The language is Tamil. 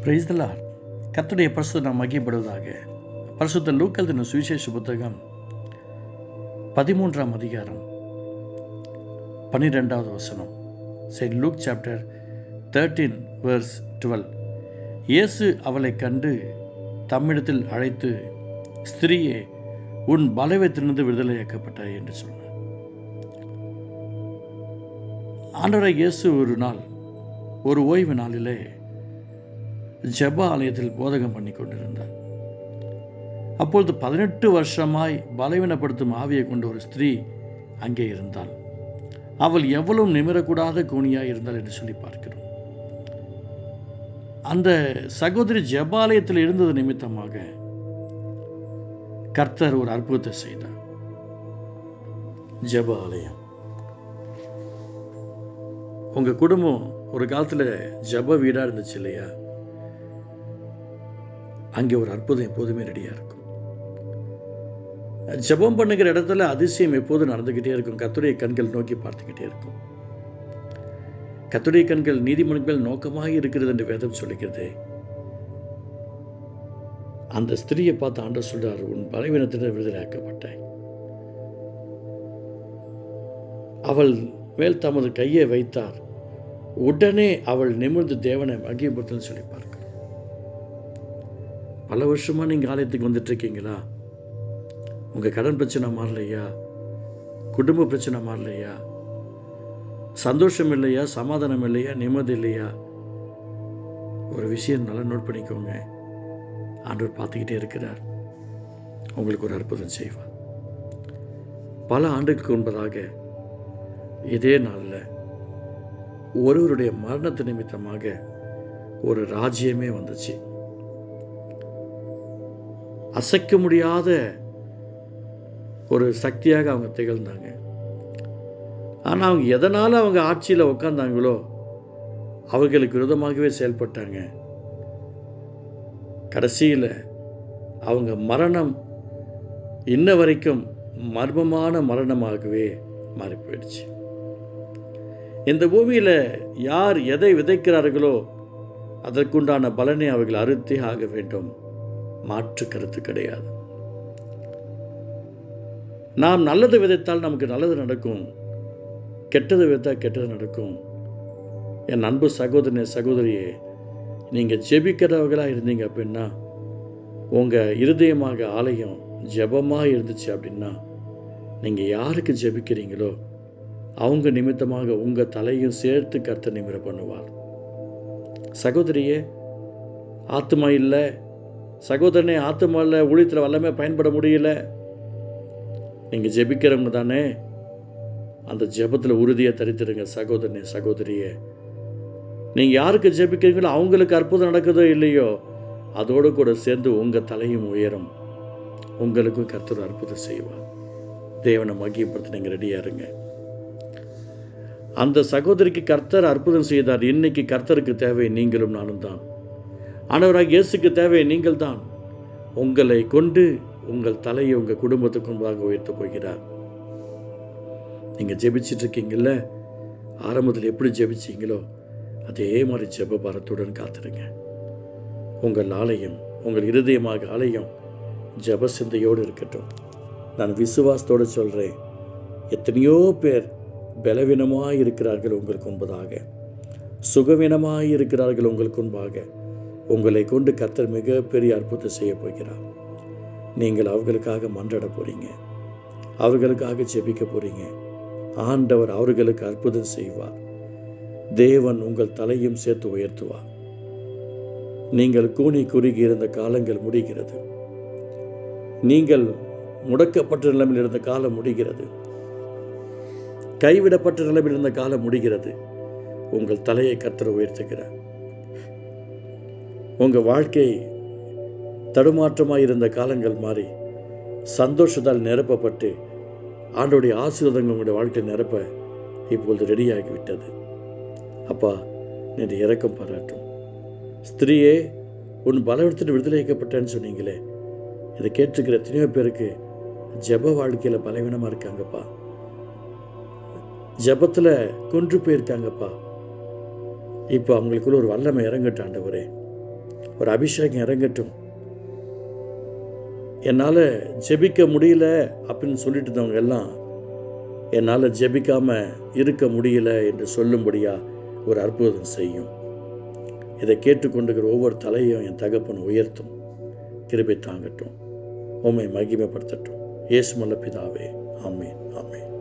Praise the Lord. கர்த்தருடைய பரிசுத்த நாமம் மகிமைப்படுவதாக. பரிசுத்த லூக்கா எழுதின சுவிசேஷ புத்தகம் 13ஆம் அதிகாரம் 12வது வசனம். Saint Luke chapter 13 verse 12. இயேசு அவளை கண்டு தம்மிடத்தில் அழைத்து, ஸ்திரீயே, உன் பலவீனத்திலிருந்து விடுதலையாக்கப்பட்டாய் என்று சொன்னார். ஆண்டவராகிய இயேசு ஒரு நாள், ஒரு ஓய்வு நாளிலே ஜெப ஆலயத்தில் போதகம் பண்ணி கொண்டிருந்தார். அப்பொழுது 18 வருஷமாய் பலவீனப்படுத்தும் ஆவியை கொண்ட ஒரு ஸ்திரீ அங்கே இருந்தாள். அவள் எவ்வளவு நிமிரக்கூடாத கூனியாய் இருந்தாள் என்று சொல்லி பார்க்கிறோம். அந்த சகோதரி ஜெபாலயத்தில் இருந்தது நிமித்தமாக கர்த்தர் ஒரு அற்புதத்தை செய்தார். ஜெப ஆலயம். உங்க குடும்பம் ஒரு காலத்தில் ஜெப வீடாக இருந்துச்சு இல்லையா? அங்கே ஒரு அற்புதம் எப்போதுமே ரெடியாக இருக்கும். ஜெபம் பண்ணுகிற இடத்துல அதிசயம் எப்போதும் நடந்துக்கிட்டே இருக்கும். கர்த்தருடைய கண்கள் நோக்கி பார்த்துக்கிட்டே இருக்கும். கர்த்தருடைய கண்கள் நீதிமன்கள் நோக்கமாக இருக்கிறது என்று வேதம் சொல்லுகிறது. அந்த ஸ்திரியை பார்த்து ஆண்டவர் சொல்றார், உன் பலவீனத்திலிருந்து விடுதலையாக்கப்பட்டாய். அவள் மேல் தமது கையை வைத்தார். உடனே அவள் நிமிர்ந்து தேவனை மகிமைப்படுத்தல் சொல்லி பார்க்க. பல வருஷமாக நீங்கள் ஆலயத்துக்கு வந்துட்டு இருக்கீங்களா? உங்கள் கடன் பிரச்சனை மாறலையா? குடும்ப பிரச்சனை மாறலையா? சந்தோஷம் இல்லையா? சமாதானம் இல்லையா? நிம்மதி இல்லையா? ஒரு விஷயம் நல்லா நோட் பண்ணிக்கோங்க. ஆண்டவர் பார்த்துக்கிட்டே இருக்கிறார். உங்களுக்கு ஒரு அற்புதம் செய்வார். பல ஆண்டுகளுக்கு முன்பதாக இதே நாளில் ஒருவருடைய மரணத்து நிமித்தமாக ஒரு ராஜ்யமே வந்துச்சு. அசைக்க முடியாத ஒரு சக்தியாக அவங்க திகழ்ந்தாங்க. ஆனால் அவங்க எதனால் அவங்க ஆட்சியில் உட்கார்ந்தாங்களோ அவர்களுக்கு விரோதமாகவே செயல்பட்டாங்க. கடைசியில் அவங்க மரணம் இன்ன வரைக்கும் மர்மமான மரணமாகவே மாறி போயிடுச்சு. இந்த பூமியில் யார் எதை விதைக்கிறார்களோ அதற்குண்டான பலனை அவர்கள் அறுத்தே ஆக வேண்டும். மாற்று கருத்து கிடையாது. நாம் நல்லது விதைத்தால் நமக்கு நல்லது நடக்கும், கெட்டது விதைத்தால் கெட்டது நடக்கும். என் அன்பு சகோதரனே, சகோதரியே, நீங்கள் ஜெபிக்கிறவர்களாக இருந்தீங்க அப்படின்னா, உங்கள் இருதயமாக ஆலயம் ஜெபமாக இருந்துச்சு அப்படின்னா, நீங்கள் யாருக்கு ஜெபிக்கிறீங்களோ அவங்க நிமித்தமாக உங்கள் தலையும் சேர்த்து கர்த்தர் நிமிர பண்ணுவார். சகோதரியே, ஆத்மா இல்லை, சகோதரனே, ஆத்மாவில் ஊழியத்தில் வல்லமே பயன்பட முடியல, நீங்கள் ஜெபிக்கிறவங்க தானே, அந்த ஜெபத்தில் உறுதியாக தரித்திருங்க. சகோதரனே, சகோதரியே, நீங்கள் யாருக்கு ஜெபிக்கிறீங்களோ அவங்களுக்கு அற்புதம் நடக்குதோ இல்லையோ, அதோடு கூட சேர்ந்து உங்கள் தலையும் உயரும். உங்களுக்கும் கர்த்தர் அற்புதம் செய்வார். தேவனை மகிமைப்படுத்த நீங்கள் ரெடியாக இருங்க. அந்த சகோதரிக்கு கர்த்தர் அற்புதம் செய்தார். இன்னைக்கு கர்த்தருக்கு தேவை நீங்களும் நானும் தான். ஆண்டவராகிய இயேசுக்கு தேவை நீங்கள் தான். உங்களை கொண்டு உங்கள் தலையை உங்கள் குடும்பத்துக்கு முன்பாக உயர்த்த போகிறார். நீங்கள் ஜெபிச்சிட்டு இருக்கீங்கல்ல, ஆரம்பத்தில் எப்படி ஜெபிச்சிங்களோ அதே மாதிரி ஜெப பாரத்துடன் காத்துருங்க. உங்கள் ஆலயம், உங்கள் இருதயமாக ஆலயம் ஜெப சிந்தையோடு இருக்கட்டும். நான் விசுவாசத்தோடு சொல்கிறேன், எத்தனையோ பேர் பலவீனமாக இருக்கிறார்கள் உங்களுக்கு முன்பதாக, சுகவீனமாக இருக்கிறார்கள் உங்களுக்கு முன்பாக. உங்களை கொண்டு கர்த்தர் மிகப்பெரிய அற்புதம் செய்ய போகிறார். நீங்கள் அவர்களுக்காக மன்றாட போறீங்க, அவர்களுக்காக ஜெபிக்க போறீங்க. ஆண்டவர் அவர்களுக்கு அற்புதம் செய்வார். தேவன் உங்கள் தலையும் சேர்த்து உயர்த்துவார். நீங்கள் கூனி குறுகி இருந்த காலங்கள் முடிகிறது. நீங்கள் முடக்கப்பட்ட நிலைமையில் இருந்த காலம் முடிகிறது. கைவிடப்பட்ட நிலைமையில் இருந்த காலம் முடிகிறது. உங்கள் தலையை கர்த்தர் உயர்த்துகிறார். உங்கள் வாழ்க்கை தடுமாற்றமாக இருந்த காலங்கள் மாறி சந்தோஷத்தால் நிரப்பப்பட்டு ஆண்டோடைய ஆசீர்வாதங்கள் உங்களுடைய வாழ்க்கையை நிரப்ப இப்பொழுது ரெடியாகிவிட்டது. அப்பா, நீ இரக்கம் பாராட்டும். ஸ்திரீயே, உன் பலவீனத்தில் விடுதலையாக்கப்பட்டேன்னு சொன்னீங்களே, இதை கேட்டிருக்கிற எத்தனையோ பேருக்கு ஜெப வாழ்க்கையில் பலவீனமாக இருக்காங்கப்பா, ஜெபத்தில் கொன்று போயிருக்காங்கப்பா. இப்போ அவங்களுக்குள்ள ஒரு வல்லமை இறங்கட்டும் ஆண்டவரே. ஒரு அபிஷேகம் இறங்கட்டும். என்னால் ஜெபிக்க முடியல அப்படின்னு சொல்லிட்டு இருந்தவங்க எல்லாம் என்னால் ஜெபிக்காமல் இருக்க முடியல என்று சொல்லும்படியாக ஒரு அற்புதம் செய்யும். இதை கேட்டுக்கொண்டுகிற ஒவ்வொரு தலையும் என் தகப்பன் உயர்த்தும், கிருபை தாங்கட்டும், உம்மை மகிமைப்படுத்தட்டும். இயேசு நல்ல பிதாவே, ஆமென், ஆமென்.